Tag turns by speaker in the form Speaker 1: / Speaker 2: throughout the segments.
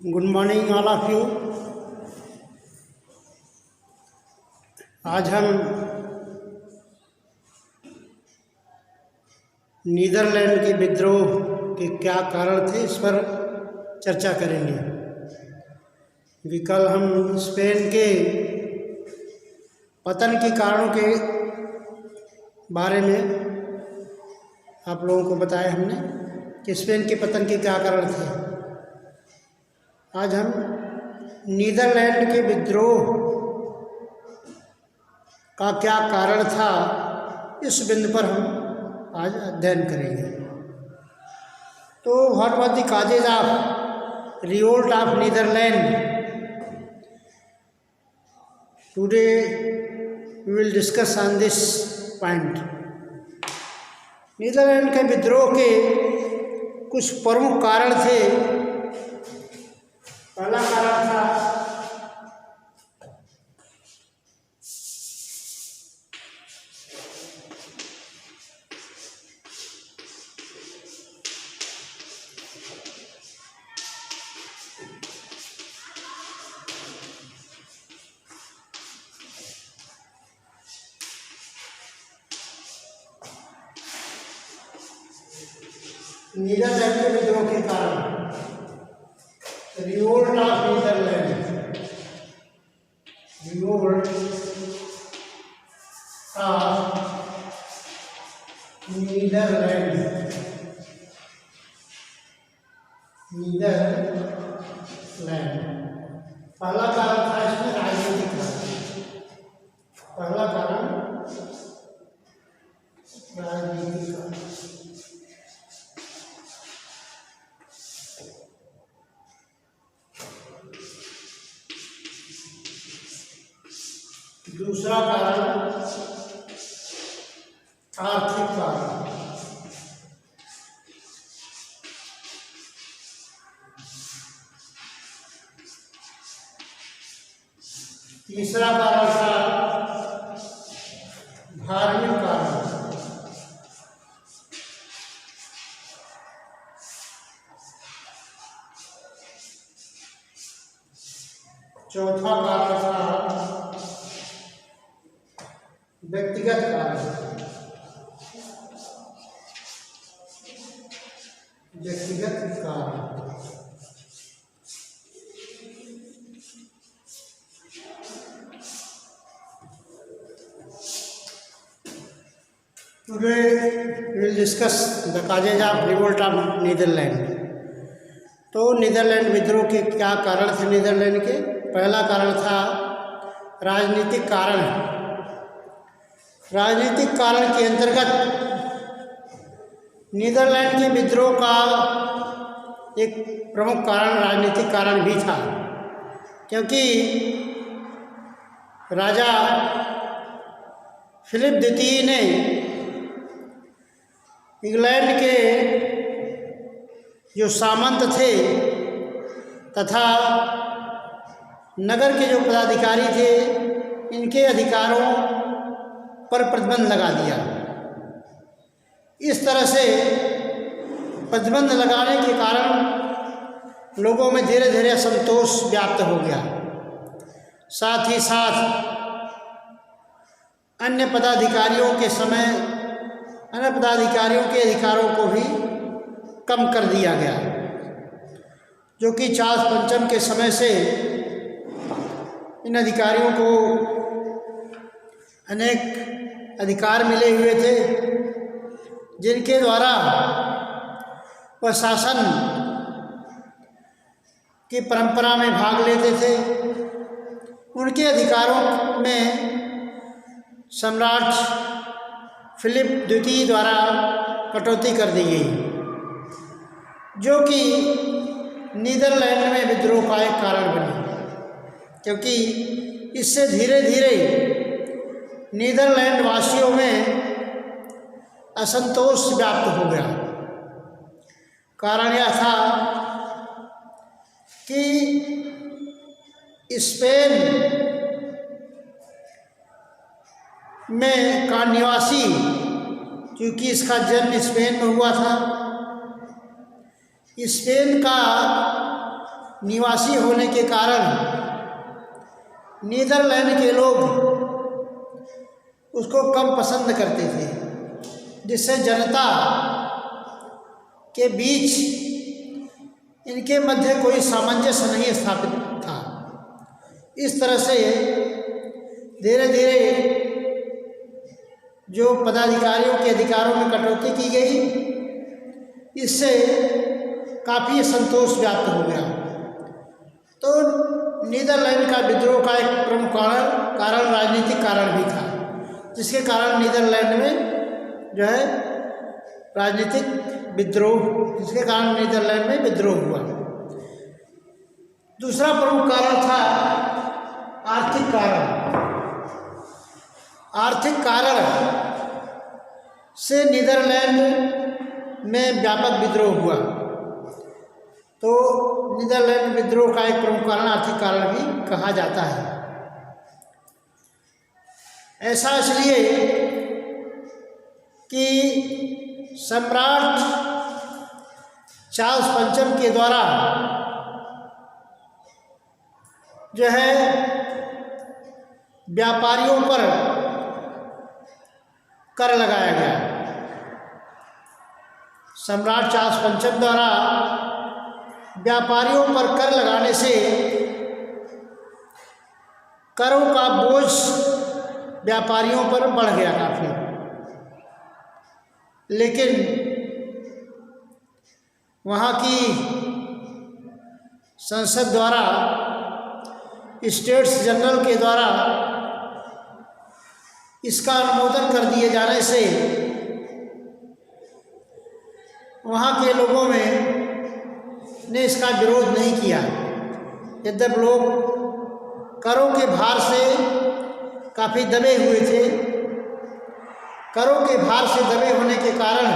Speaker 1: Good morning all of you. आज हम Netherlands के विद्रोह के क्या कारण थे इस पर चर्चा करेंगे। कल हम स्पेन के पतन के कारणों के बारे में आप लोगों को बताया हमने कि स्पेन के पतन के क्या कारण थे। आज हम नीदरलैंड के विद्रोह का क्या कारण था इस बिंदु पर हम आज अध्ययन करेंगे। तो what was the causes of revolt of Netherland, today we will discuss on this point. Netherland के विद्रोह के कुछ प्रमुख कारण थे। पहला कारण था नीदरलैंड के विद्रोह के कारण, revolt of Netherland, revolt of Netherland, Netherland. पहला कारण था इसमें राजनीतिक कारण। पहला कारण राजनीतिक कारण। दूसरा कारण आर्थिक कारण। तीसरा कारण था धार्मिक कारण। चौथा कारण था व्यक्तिगत कारण। व्यक्तिगत कारण। Today we will discuss the causes of revolt of Netherland. तो नीदरलैंड विद्रोह के क्या कारण थे नीदरलैंड के? पहला कारण था राजनीतिक कारण। राजनीतिक कारण के अंतर्गत नीदरलैंड के विद्रोह का एक प्रमुख कारण राजनीतिक कारण भी था, क्योंकि राजा फिलिप द्वितीय ने इंग्लैंड के जो सामंत थे तथा नगर के जो पदाधिकारी थे, इनके अधिकारों पर प्रतिबंध लगा दिया। इस तरह से प्रतिबंध लगाने के कारण लोगों में धीरे धीरे असंतोष व्याप्त हो गया। साथ ही साथ अन्य पदाधिकारियों के अधिकारों को भी कम कर दिया गया, जो कि चार्ल्स पंचम के समय से इन अधिकारियों को अनेक अधिकार मिले हुए थे, जिनके द्वारा वह शासन की परंपरा में भाग लेते थे। उनके अधिकारों में सम्राट फिलिप द्वितीय द्वारा कटौती कर दी गई, जो कि नीदरलैंड में विद्रोह का एक कारण बनी, क्योंकि इससे धीरे धीरे नीदरलैंड वासियों में असंतोष व्याप्त हो गया। कारण यह था कि स्पेन में का निवासी, क्योंकि इसका जन्म स्पेन में हुआ था, स्पेन का निवासी होने के कारण नीदरलैंड के लोग उसको कम पसंद करते थे, जिससे जनता के बीच इनके मध्य कोई सामंजस्य नहीं स्थापित था। इस तरह से धीरे धीरे जो पदाधिकारियों के अधिकारों में कटौती की गई, इससे काफ़ी असंतोष व्याप्त हो गया। तो नीदरलैंड का विद्रोह का एक प्रमुख कारण राजनीतिक कारण भी था, जिसके कारण नीदरलैंड में जो है राजनीतिक विद्रोह, जिसके कारण नीदरलैंड में विद्रोह हुआ। दूसरा प्रमुख कारण था आर्थिक कारण। आर्थिक कारण से नीदरलैंड में व्यापक विद्रोह हुआ। तो नीदरलैंड विद्रोह का एक प्रमुख कारण आर्थिक कारण भी कहा जाता है। ऐसा इसलिए कि सम्राट चार्ल्स पंचम के द्वारा जो है व्यापारियों पर कर लगाया गया। सम्राट चार्ल्स पंचम द्वारा व्यापारियों पर कर लगाने से करों का बोझ व्यापारियों पर बढ़ गया काफ़ी। लेकिन वहाँ की संसद द्वारा, स्टेट्स जनरल के द्वारा इसका अनुमोदन कर दिए जाने से वहाँ के लोगों ने इसका विरोध नहीं किया। यद्यपि लोग करों के भार से काफ़ी दबे हुए थे। करों के भार से दबे होने के कारण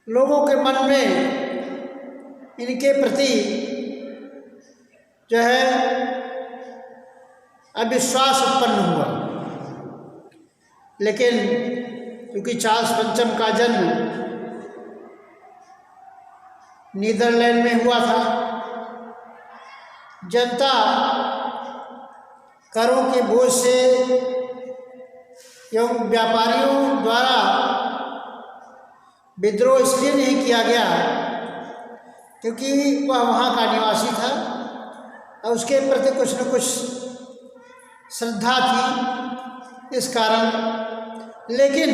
Speaker 1: लोगों के मन में इनके प्रति जो है अविश्वास उत्पन्न हुआ। लेकिन क्योंकि चार्ल्स पंचम का जन्म नीदरलैंड में हुआ था, जनता करों के बोझ से एवं व्यापारियों द्वारा विद्रोह इसलिए नहीं किया गया क्योंकि वह वहाँ का निवासी था और उसके प्रति कुछ न कुछ श्रद्धा थी, इस कारण। लेकिन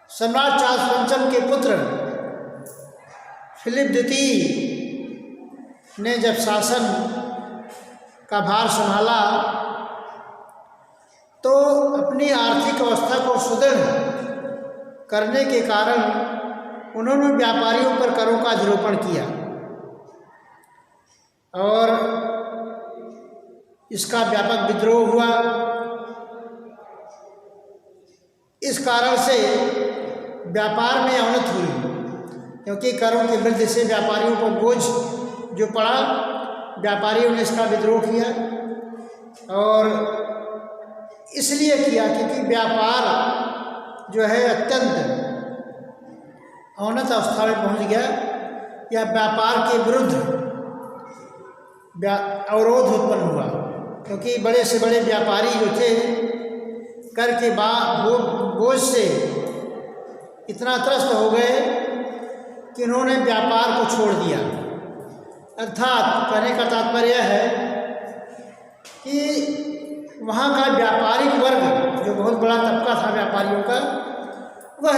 Speaker 1: सम्राट चार्ल्स पंचम के पुत्र फिलिप द्वितीय ने जब शासन का भार संभाला तो अपनी आर्थिक अवस्था को सुदृढ़ करने के कारण उन्होंने व्यापारियों पर करों का अधिरोपण किया और इसका व्यापक विद्रोह हुआ। इस कारण से व्यापार में अवनति हुई, क्योंकि करों की वृद्धि से व्यापारियों पर बोझ जो पड़ा, व्यापारियों ने इसका विद्रोह किया। और इसलिए किया क्योंकि व्यापार जो है अत्यंत अवनत अवस्था में पहुंच गया, या व्यापार के विरुद्ध अवरोध उत्पन्न हुआ, क्योंकि बड़े से बड़े व्यापारी जो थे कर के बोझ से इतना त्रस्त हो गए कि उन्होंने व्यापार को छोड़ दिया। अर्थात कहने का तात्पर्य है कि वहाँ का व्यापारिक वर्ग जो बहुत बड़ा तबका था व्यापारियों का, वह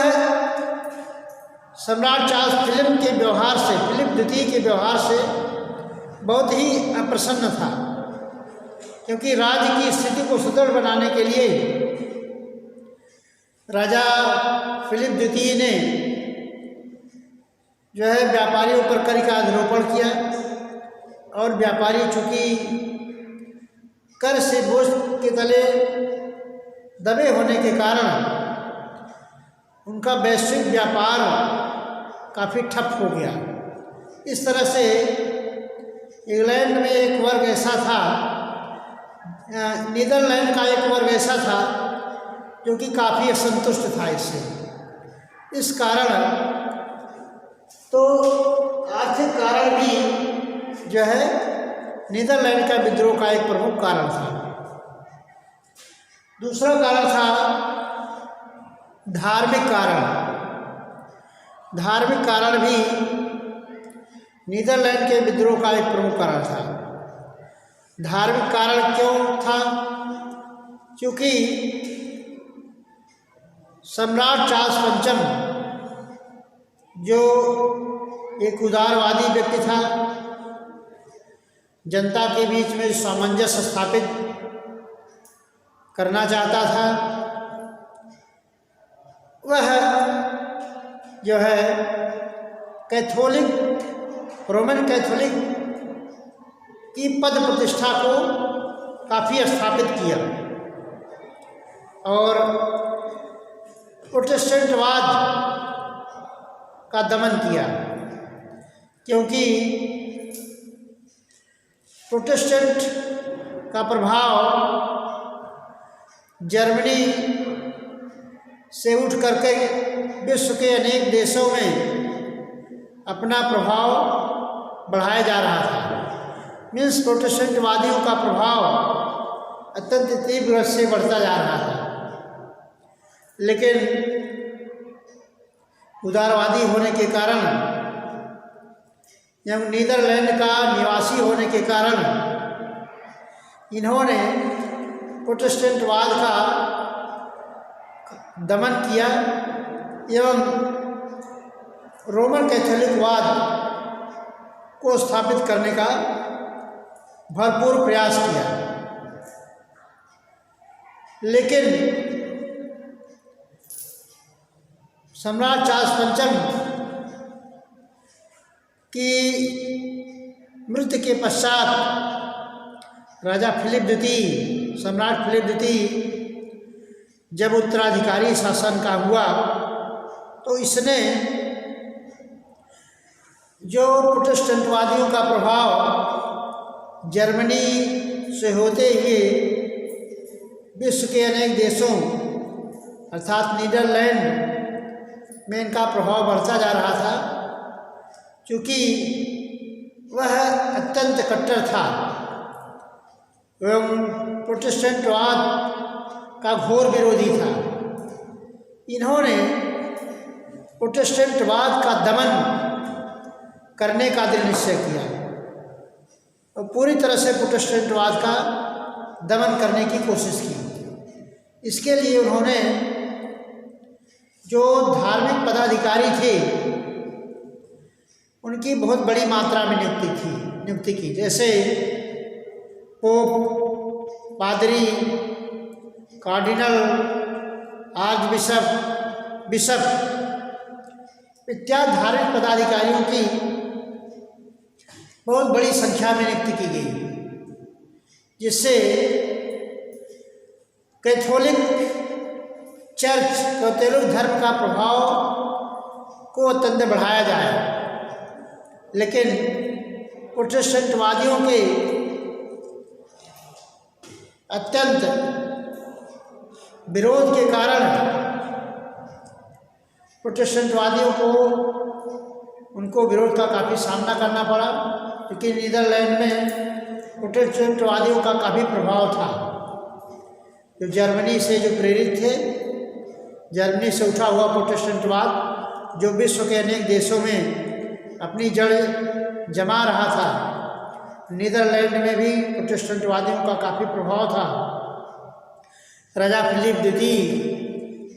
Speaker 1: सम्राट चार्ल्स फिलिप द्वितीय के व्यवहार से बहुत ही अप्रसन्न था, क्योंकि राज्य की स्थिति को सुदृढ़ बनाने के लिए राजा फिलिप द्वितीय ने जो है व्यापारियों पर कर का अधिरोपण किया, और व्यापारी चूँकि कर से बोझ के तले दबे होने के कारण उनका वैश्विक व्यापार काफ़ी ठप हो गया। इस तरह से इंग्लैंड में एक वर्ग ऐसा था, नीदरलैंड का एक वर्ग ऐसा था जो कि काफ़ी असंतुष्ट था इससे। इस कारण तो आर्थिक कारण भी जो है नीदरलैंड का विद्रोह का एक प्रमुख कारण था। दूसरा कारण था धार्मिक कारण। धार्मिक कारण भी नीदरलैंड के विद्रोह का एक प्रमुख कारण था। धार्मिक कारण क्यों था? क्योंकि सम्राट चार्ल्स पंचम जो एक उदारवादी व्यक्ति था, जनता के बीच में सामंजस्य स्थापित करना चाहता था, वह जो है कैथोलिक रोमन कैथोलिक की पद प्रतिष्ठा को काफ़ी स्थापित किया और प्रोटेस्टेंटवाद का दमन किया, क्योंकि प्रोटेस्टेंट का प्रभाव जर्मनी से उठ करके विश्व के अनेक देशों में अपना प्रभाव बढ़ाया जा रहा था। मीन्स प्रोटेस्टेंटवादियों का प्रभाव अत्यंत तीव्र से बढ़ता जा रहा था। लेकिन उदारवादी होने के कारण एवं नीदरलैंड का निवासी होने के कारण इन्होंने प्रोटेस्टेंटवाद का दमन किया एवं रोमन कैथोलिकवाद को स्थापित करने का भरपूर प्रयास किया। लेकिन सम्राट चार्ल्स पंचम की मृत्यु के पश्चात राजा फिलिप द्वितीय, सम्राट फिलिप द्वितीय जब उत्तराधिकारी शासन का हुआ तो इसने जो प्रोटेस्टेंटवादियों का प्रभाव जर्मनी से होते हुए विश्व के अनेक देशों अर्थात नीदरलैंड में इनका प्रभाव बढ़ता जा रहा था, क्योंकि वह अत्यंत कट्टर था एवं प्रोटेस्टेंटवाद का घोर विरोधी था। इन्होंने प्रोटेस्टेंटवाद का दमन करने का दृढ़ निश्चय किया और पूरी तरह से प्रोटेस्टेंटवाद का दमन करने की कोशिश की। इसके लिए उन्होंने जो धार्मिक पदाधिकारी थे उनकी बहुत बड़ी मात्रा में नियुक्ति की, जैसे पोप, पादरी, कार्डिनल, आर्च बिशप इत्यादि धार्मिक पदाधिकारियों की बहुत बड़ी संख्या में नियुक्ति की गई, जिससे कैथोलिक चर्च कैथोलिक धर्म का प्रभाव को अत्यंत बढ़ाया जाए। लेकिन प्रोटेस्टेंटवादियों के अत्यंत विरोध के कारण प्रोटेस्टेंटवादियों को उनको विरोध का काफ़ी सामना करना पड़ा, क्योंकि नीदरलैंड में प्रोटेस्टेंटवादियों का काफ़ी प्रभाव था, जो जर्मनी से जो प्रेरित थे। जर्मनी से उठा हुआ प्रोटेस्टेंटवाद जो विश्व के अनेक देशों में अपनी जड़ जमा रहा था, नीदरलैंड में भी प्रोटेस्टेंटवादियों का काफ़ी प्रभाव था। राजा फिलिप द्वितीय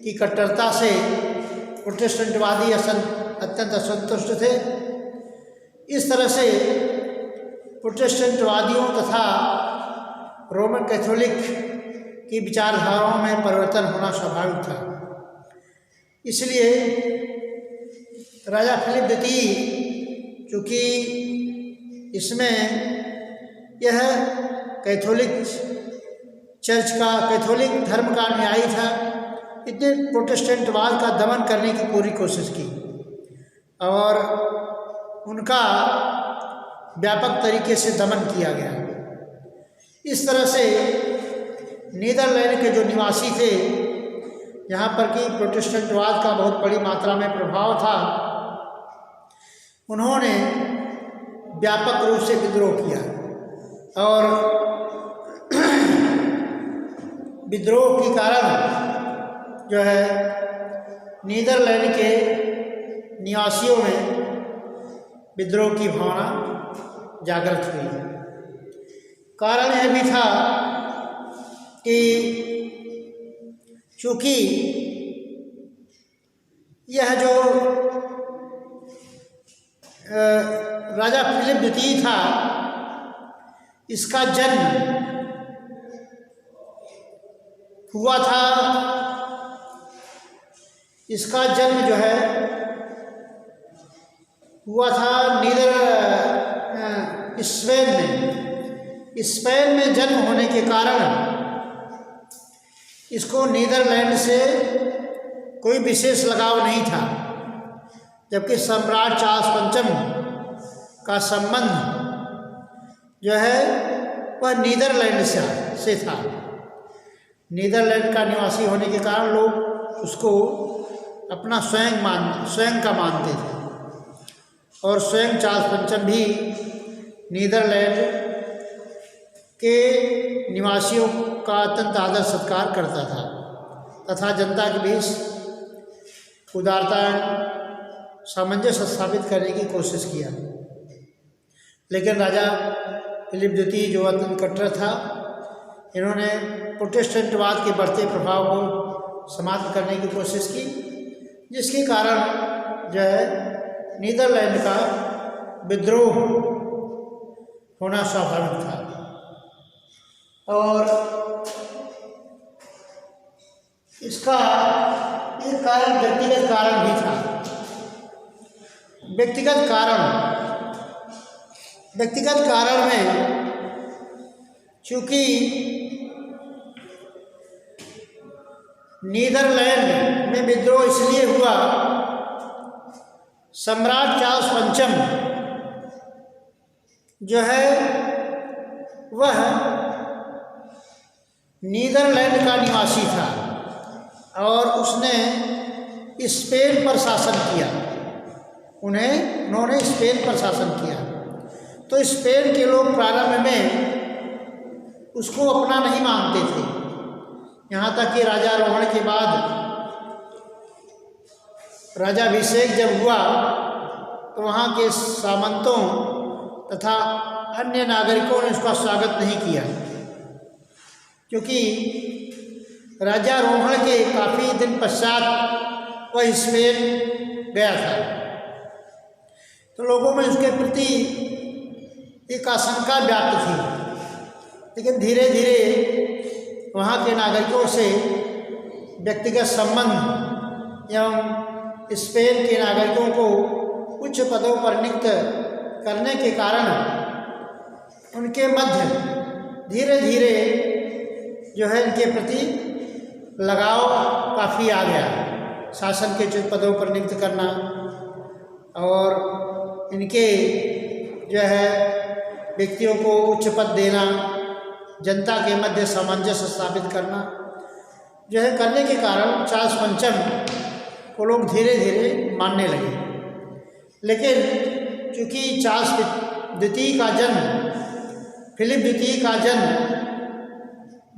Speaker 1: की कट्टरता से प्रोटेस्टेंटवादी अत्यंत असंतुष्ट थे। इस तरह से प्रोटेस्टेंटवादियों तथा रोमन कैथोलिक की विचारधाराओं में परिवर्तन होना स्वाभाविक था। इसलिए राजा फिलिप द्वितीय चूँकि इसमें यह कैथोलिक चर्च का कैथोलिक धर्म का अनुयायी था, इतने प्रोटेस्टेंटवाद का दमन करने की पूरी कोशिश की और उनका व्यापक तरीके से दमन किया गया। इस तरह से नीदरलैंड के जो निवासी थे, यहाँ पर कि प्रोटेस्टेंटवाद का बहुत बड़ी मात्रा में प्रभाव था, उन्होंने व्यापक रूप से विद्रोह किया और विद्रोह के कारण जो है नीदरलैंड के निवासियों में विद्रोह की भावना जागृत हुई। कारण यह भी था कि चूँकि यह जो राजा फिलिप द्वितीय था, इसका जन्म हुआ था, इसका जन्म जो है हुआ था स्पेन में जन्म होने के कारण इसको नीदरलैंड से कोई विशेष लगाव नहीं था, जबकि सम्राट चार्ल्स पंचम का संबंध जो है वह नीदरलैंड से था। नीदरलैंड का निवासी होने के कारण लोग उसको अपना स्वयं का मानते थे और स्वयं चार्ल्स पंचम भी नीदरलैंड के निवासियों का अत्यंत आदर सत्कार करता था तथा जनता के बीच उदारता सामंजस्य स्थापित करने की कोशिश किया। लेकिन राजा फिलिप द्वितीय जो अत्यंत कट्टर था, इन्होंने प्रोटेस्टेंटवाद के बढ़ते प्रभाव को समाप्त करने की कोशिश की, जिसके कारण जो है नीदरलैंड का विद्रोह होना स्वाभाविक था। और इसका एक कारण व्यक्तिगत कारण भी था। व्यक्तिगत कारण में चूँकि नीदरलैंड में विद्रोह इसलिए हुआ, सम्राट चार्ल्स पंचम जो है वह नीदरलैंड का निवासी था और उसने स्पेन पर शासन किया। उन्होंने स्पेन पर शासन किया, तो स्पेन के लोग प्रारंभ में उसको अपना नहीं मानते थे। यहाँ तक कि राजारोहण के बाद राजाभिषेक जब हुआ तो वहाँ के सामंतों तथा अन्य नागरिकों ने उसका स्वागत नहीं किया, क्योंकि राजारोहण के काफ़ी दिन पश्चात वह स्पेन गया था, तो लोगों में उसके प्रति एक आशंका व्याप्त थी। लेकिन धीरे धीरे वहाँ के नागरिकों से व्यक्तिगत संबंध एवं स्पेन के नागरिकों को उच्च पदों पर नियुक्त करने के कारण उनके मध्य धीरे धीरे जो है इनके प्रति लगाव काफ़ी आ गया। शासन के उच्च पदों पर नियुक्त करना और इनके जो है व्यक्तियों को उच्च पद देना, जनता के मध्य सामंजस्य स्थापित करना जो है करने के कारण चार्ल्स पंचम को लोग धीरे धीरे मानने लगे। लेकिन चूँकि चार्ल्स द्वितीय का जन्म, फिलिप द्वितीय का जन्म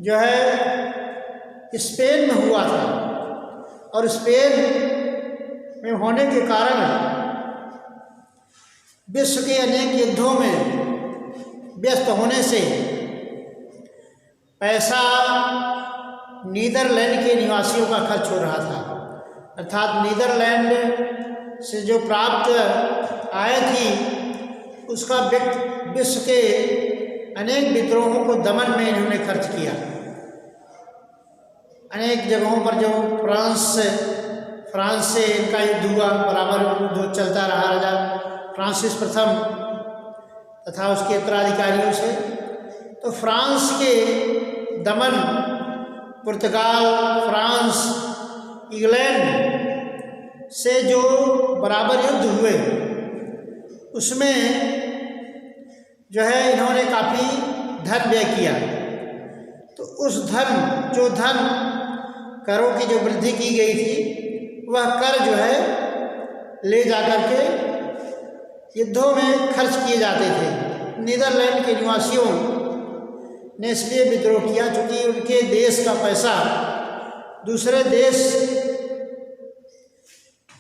Speaker 1: जो है स्पेन में हुआ था और स्पेन में होने के कारण विश्व के अनेक युद्धों में व्यस्त होने से पैसा नीदरलैंड के निवासियों का खर्च हो रहा था। अर्थात नीदरलैंड से जो प्राप्त आय थी उसका विश्व के अनेक विद्रोहों को दमन में इन्होंने खर्च किया। अनेक जगहों पर जो फ्रांस से इनका युद्ध हुआ, बराबर युद्ध चलता रहा राजा फ्रांसिस प्रथम तथा उसके उत्तराधिकारियों से। तो फ्रांस के दमन, पुर्तगाल, फ्रांस, इंग्लैंड से जो बराबर युद्ध हुए उसमें जो है इन्होंने काफ़ी धन व्यय किया। तो उस धन करों की जो वृद्धि की गई थी वह कर जो है ले जाकर के युद्धों में खर्च किए जाते थे। नीदरलैंड के निवासियों ने इसलिए विद्रोह किया क्योंकि उनके देश का पैसा दूसरे देश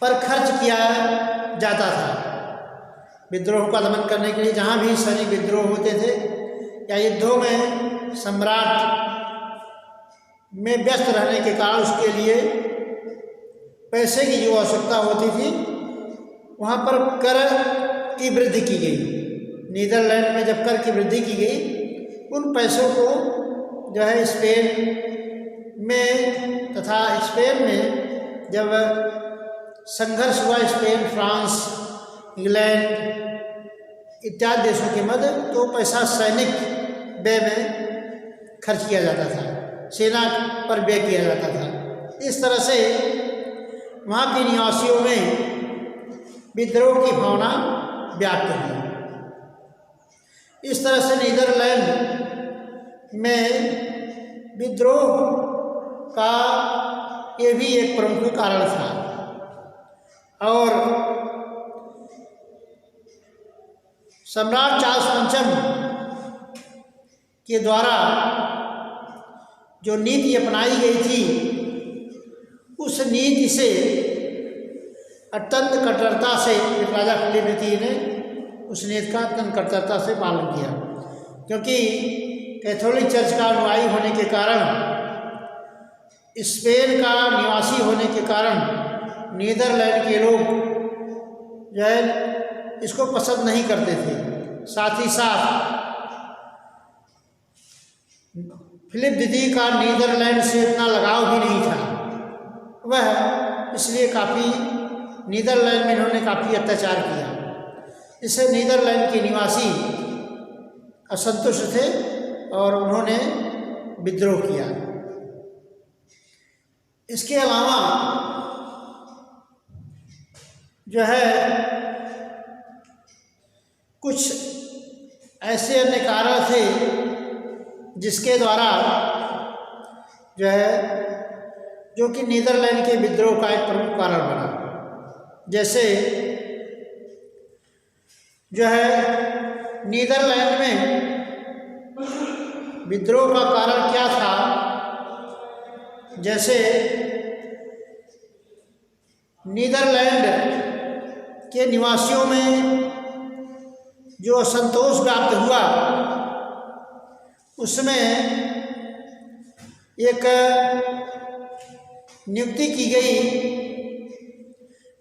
Speaker 1: पर खर्च किया जाता था। विद्रोह का दमन करने के लिए जहाँ भी सैनिक विद्रोह होते थे या युद्धों में सम्राट में व्यस्त रहने के कारण उसके लिए पैसे की जो आवश्यकता होती थी, वहाँ पर कर की वृद्धि की गई। नीदरलैंड में जब कर की वृद्धि की गई, उन पैसों को जो है स्पेन में तथा स्पेन में जब संघर्ष हुआ, स्पेन, फ्रांस, इंग्लैंड इत्यादि देशों के मध्य, तो पैसा सैनिक व्यय में खर्च किया जाता था, सेना पर व्यय किया जाता था। इस तरह से वहाँ के निवासियों में विद्रोह की भावना व्याप्त हुई। इस तरह से नीदरलैंड में विद्रोह का ये भी एक प्रमुख कारण था। और सम्राट चार्ल्स पंचम के द्वारा जो नीति अपनाई गई थी, उस नीति से अत्यंत कट्टरता से राजा फिलिप द्वितीय ने उस नीति का अत्यंत कट्टरता से पालन किया, क्योंकि कैथोलिक चर्च का अनुयायी होने के कारण, स्पेन का निवासी होने के कारण नीदरलैंड के लोग जो है इसको पसंद नहीं करते थे। साथ ही साथ फिलिप द्वितीय का नीदरलैंड से इतना लगाव भी नहीं था, वह इसलिए काफ़ी नीदरलैंड में इन्होंने काफ़ी अत्याचार किया। इससे नीदरलैंड के निवासी असंतुष्ट थे और उन्होंने विद्रोह किया। इसके अलावा जो है कुछ ऐसे अन्य कारण थे जिसके द्वारा जो है जो कि नीदरलैंड के विद्रोह का एक प्रमुख कारण बना। जैसे जो है नीदरलैंड में विद्रोह का कारण क्या था, जैसे नीदरलैंड के निवासियों में जो असंतोष व्याप्त हुआ, उसमें एक नियुक्ति की गई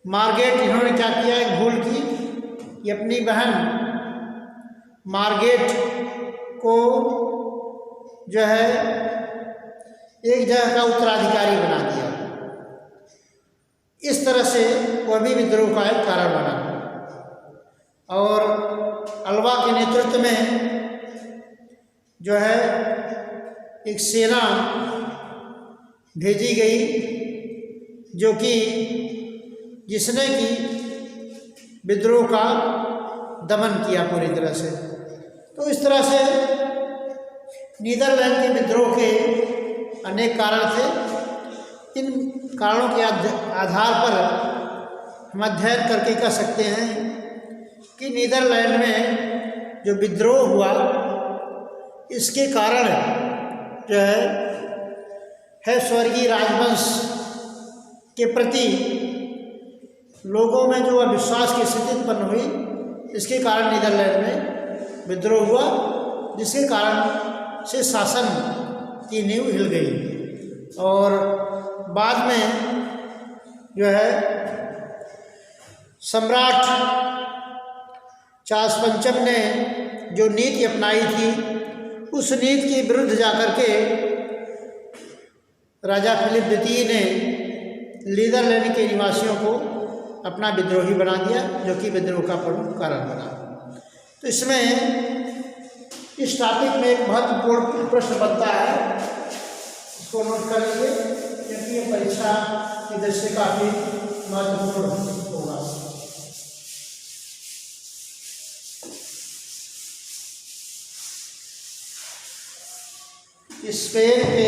Speaker 1: मार्गरेट। इन्होंने क्या किया, एक भूल की कि अपनी बहन मार्गरेट को जो है एक जगह का उत्तराधिकारी बना दिया। इस तरह से वह भी विद्रोह का एक कारण बना। और अल्वा के नेतृत्व में जो है एक सेना भेजी गई, जो कि जिसने कि विद्रोह का दमन किया पूरी तरह से। तो इस तरह से नीदरलैंड के विद्रोह के अनेक कारण थे। इन कारणों के आधार पर हम अध्ययन करके कह सकते हैं कि नीदरलैंड में जो विद्रोह हुआ, इसके कारण जो है स्वर्गीय राजवंश के प्रति लोगों में जो अविश्वास की स्थिति उत्पन्न हुई, इसके कारण नीदरलैंड में विद्रोह हुआ, जिसके कारण से शासन की नींव हिल गई। और बाद में जो है सम्राट चार्ल्स पंचम ने जो नीति अपनाई थी, उस नीति के विरुद्ध जाकर के राजा फिलिप द्वितीय ने नीदरलैंड के निवासियों को अपना विद्रोही बना दिया, जो कि विद्रोह का प्रमुख कारण बना। तो इसमें इस टॉपिक में एक महत्वपूर्ण प्रश्न बनता है, इसको नोट कर लीजिए, क्योंकि ये परीक्षा की दृष्टि से काफ़ी महत्वपूर्ण होगा। स्पेन के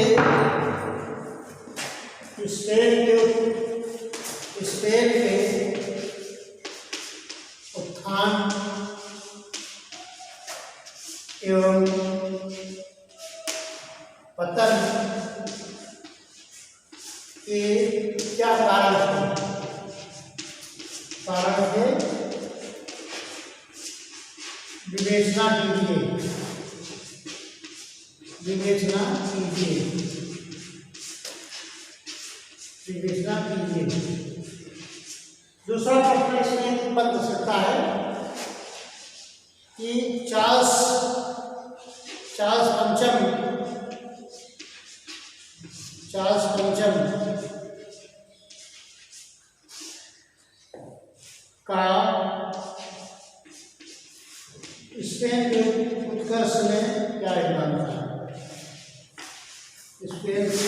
Speaker 1: उत्थान उत्थान एवं पतन के क्या कारण थे? कारण थे विवेचना कीजिए, विवेचना कीजिए, विवेचना कीजिए। दूसरा प्रश्न इसमें उत्पन्न कर सकता है कि चार्ल्स पंचम का स्पेन के उत्कर्ष में क्या योगदान था? स्पेन के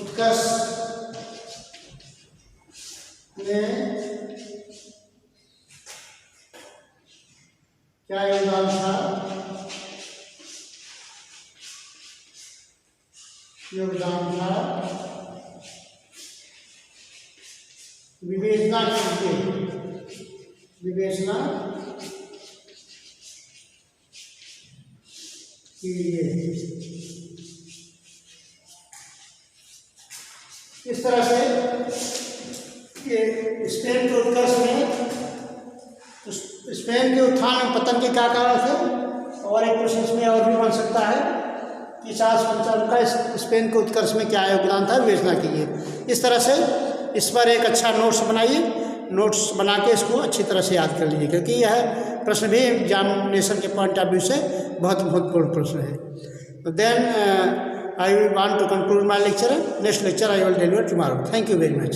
Speaker 1: उत्कर्ष में क्या योगदान था? योगदान था विवेचना कीजिए, विवेचना कीजिए। इस तरह से ये स्पेन के उत्कर्ष में स्पेन के उत्थान और पतन के क्या कारण थे? और एक प्रश्न इसमें और भी बन सकता है कि चार्ल्स पंचम का स्पेन के उत्कर्ष में क्या योगदान था? विवेचना कीजिए। इस तरह से इस पर एक अच्छा नोट्स बनाइए, नोट्स बना के इसको अच्छी तरह से याद कर लीजिए, क्योंकि यह प्रश्न भी एग्जामिनेशन के पॉइंट ऑफ व्यू से बहुत महत्वपूर्ण प्रश्न है। Then I want to conclude my lecture. Next lecture I will deliver tomorrow. Thank you very much.